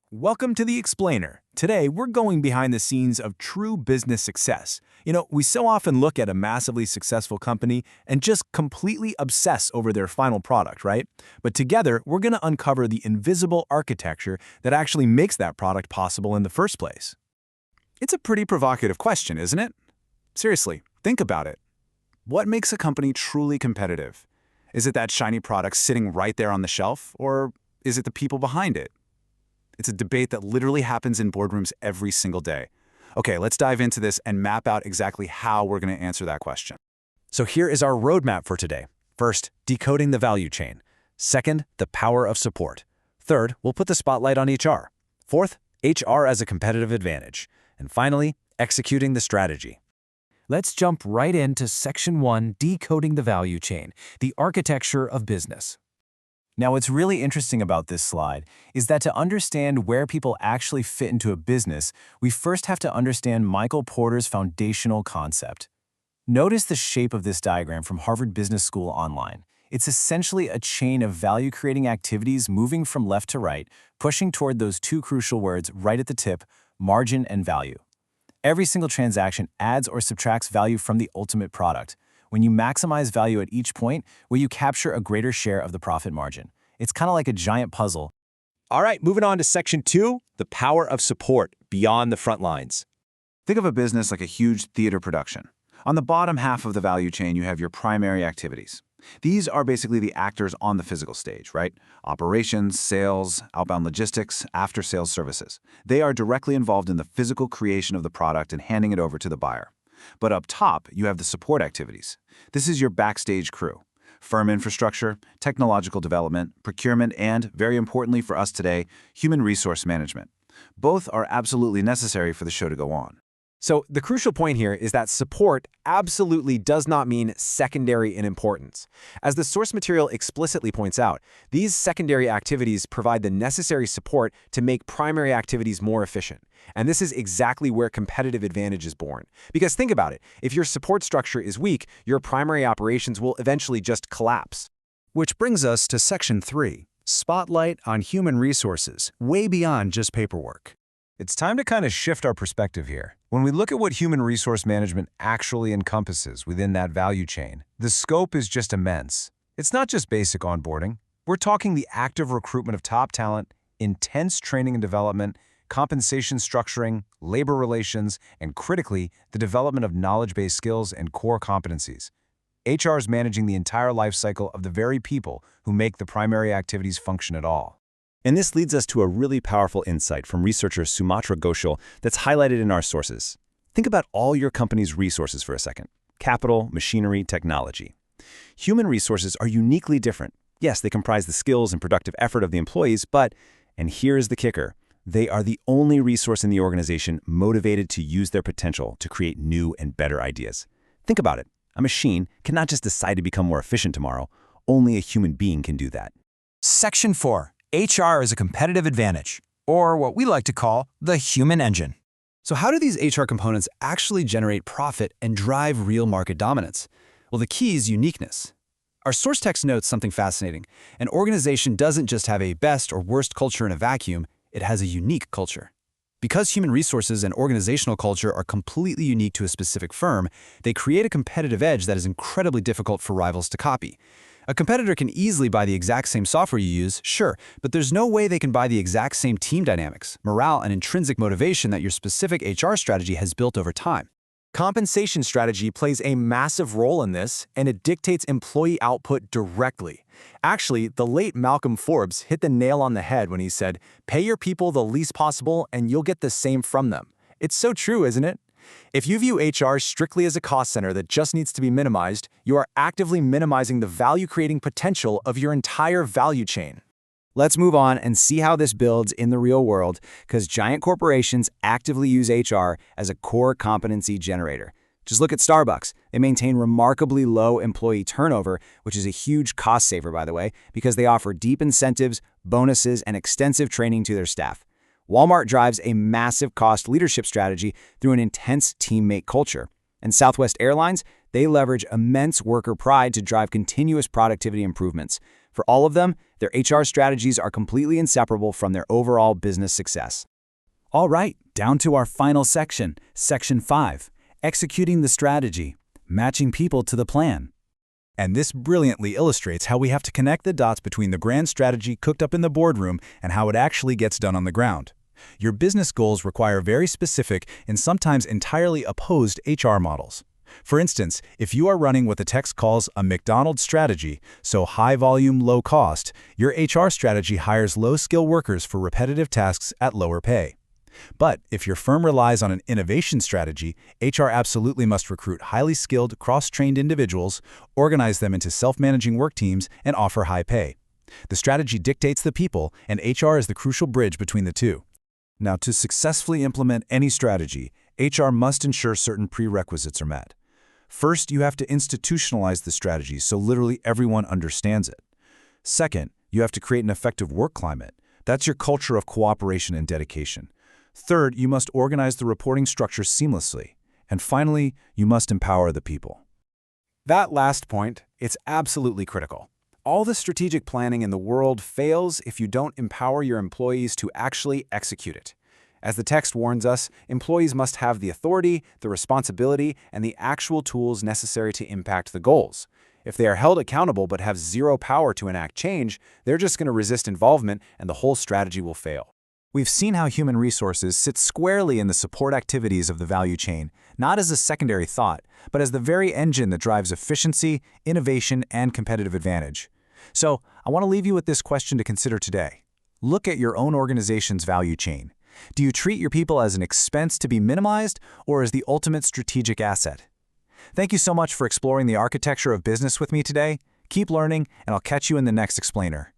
Welcome to The Explainer. Today, we're going behind the scenes of true business success. We so often look at a massively successful company and just completely obsess over their final product, right? But together, we're going to uncover the invisible architecture that actually makes that product possible in the first place. It's a pretty provocative question, isn't it? Seriously, think about it. What makes a company truly competitive? Is it that shiny product sitting right there on the shelf, or is it the people behind it? It's a debate that literally happens in boardrooms every single day. Okay, let's dive into this and map out exactly how we're going to answer that question. So here is our roadmap for today. First, decoding the value chain. Second, the power of support. Third, we'll put the spotlight on HR. Fourth, HR as a competitive advantage. And finally, executing the strategy. Let's jump right into Section 1, decoding the value chain, the architecture of business. Now, what's really interesting about this slide is that to understand where people actually fit into a business, we first have to understand Michael Porter's foundational concept. Notice the shape of this diagram from Harvard Business School online. It's essentially a chain of value-creating activities moving from left to right, pushing toward those two crucial words right at the tip, margin and value. Every single transaction adds or subtracts value from the ultimate product. When you maximize value at each point, will you capture a greater share of the profit margin? It's kind of like a giant puzzle. All right, moving on to Section 2, the power of support beyond the front lines. Think of a business like a huge theater production. On the bottom half of the value chain, you have your primary activities. These are basically the actors on the physical stage, right? Operations, sales, outbound logistics, after-sales services. They are directly involved in the physical creation of the product and handing it over to the buyer. But up top, you have the support activities. This is your backstage crew. Firm infrastructure, technological development, procurement, and, very importantly for us today, human resource management. Both are absolutely necessary for the show to go on. So the crucial point here is that support absolutely does not mean secondary in importance. As the source material explicitly points out, these secondary activities provide the necessary support to make primary activities more efficient. And this is exactly where competitive advantage is born. Because think about it, if your support structure is weak, your primary operations will eventually just collapse. Which brings us to Section 3, spotlight on human resources, way beyond just paperwork. It's time to kind of shift our perspective here. When we look at what human resource management actually encompasses within that value chain, the scope is just immense. It's not just basic onboarding. We're talking the active recruitment of top talent, intense training and development, compensation structuring, labor relations, and critically, the development of knowledge-based skills and core competencies. HR is managing the entire life cycle of the very people who make the primary activities function at all. And this leads us to a really powerful insight from researcher Sumatra Ghoshal that's highlighted in our sources. Think about all your company's resources for a second. Capital, machinery, technology. Human resources are uniquely different. Yes, they comprise the skills and productive effort of the employees, but, and here is the kicker, they are the only resource in the organization motivated to use their potential to create new and better ideas. Think about it. A machine cannot just decide to become more efficient tomorrow. Only a human being can do that. Section 4. HR is a competitive advantage, or what we like to call the human engine. So how do these HR components actually generate profit and drive real market dominance? Well, the key is uniqueness. Our source text notes something fascinating. An organization doesn't just have a best or worst culture in a vacuum, it has a unique culture. Because human resources and organizational culture are completely unique to a specific firm, they create a competitive edge that is incredibly difficult for rivals to copy. A competitor can easily buy the exact same software you use, sure, but there's no way they can buy the exact same team dynamics, morale, and intrinsic motivation that your specific HR strategy has built over time. Compensation strategy plays a massive role in this, and it dictates employee output directly. Actually, the late Malcolm Forbes hit the nail on the head when he said, "Pay your people the least possible and you'll get the same from them." It's so true, isn't it? If you view HR strictly as a cost center that just needs to be minimized, you are actively minimizing the value-creating potential of your entire value chain. Let's move on and see how this builds in the real world, because giant corporations actively use HR as a core competency generator. Just look at Starbucks. They maintain remarkably low employee turnover, which is a huge cost saver, by the way, because they offer deep incentives, bonuses, and extensive training to their staff. Walmart drives a massive cost leadership strategy through an intense teammate culture. And Southwest Airlines, they leverage immense worker pride to drive continuous productivity improvements. For all of them, Their HR strategies are completely inseparable from their overall business success. All right, down to our final section, Section 5, Executing the Strategy, Matching People to the Plan. And this brilliantly illustrates how we have to connect the dots between the grand strategy cooked up in the boardroom and how it actually gets done on the ground. Your business goals require very specific and sometimes entirely opposed HR models. For instance, if you are running what the text calls a McDonald's strategy, so high volume, low cost, your HR strategy hires low-skill workers for repetitive tasks at lower pay. But if your firm relies on an innovation strategy, HR absolutely must recruit highly skilled, cross-trained individuals, organize them into self-managing work teams, and offer high pay. The strategy dictates the people, and HR is the crucial bridge between the two. Now, to successfully implement any strategy, HR must ensure certain prerequisites are met. First, you have to institutionalize the strategy so literally everyone understands it. Second, you have to create an effective work climate. That's your culture of cooperation and dedication. Third, you must organize the reporting structure seamlessly. And finally, you must empower the people. That last point, it's absolutely critical. All the strategic planning in the world fails if you don't empower your employees to actually execute it. As the text warns us, employees must have the authority, the responsibility, and the actual tools necessary to impact the goals. If they are held accountable but have zero power to enact change, they're just going to resist involvement and the whole strategy will fail. We've seen how human resources sit squarely in the support activities of the value chain, not as a secondary thought, but as the very engine that drives efficiency, innovation, and competitive advantage. So, I want to leave you with this question to consider today. Look at your own organization's value chain. Do you treat your people as an expense to be minimized or as the ultimate strategic asset? Thank you so much for exploring the architecture of business with me today. Keep learning, and I'll catch you in the next explainer.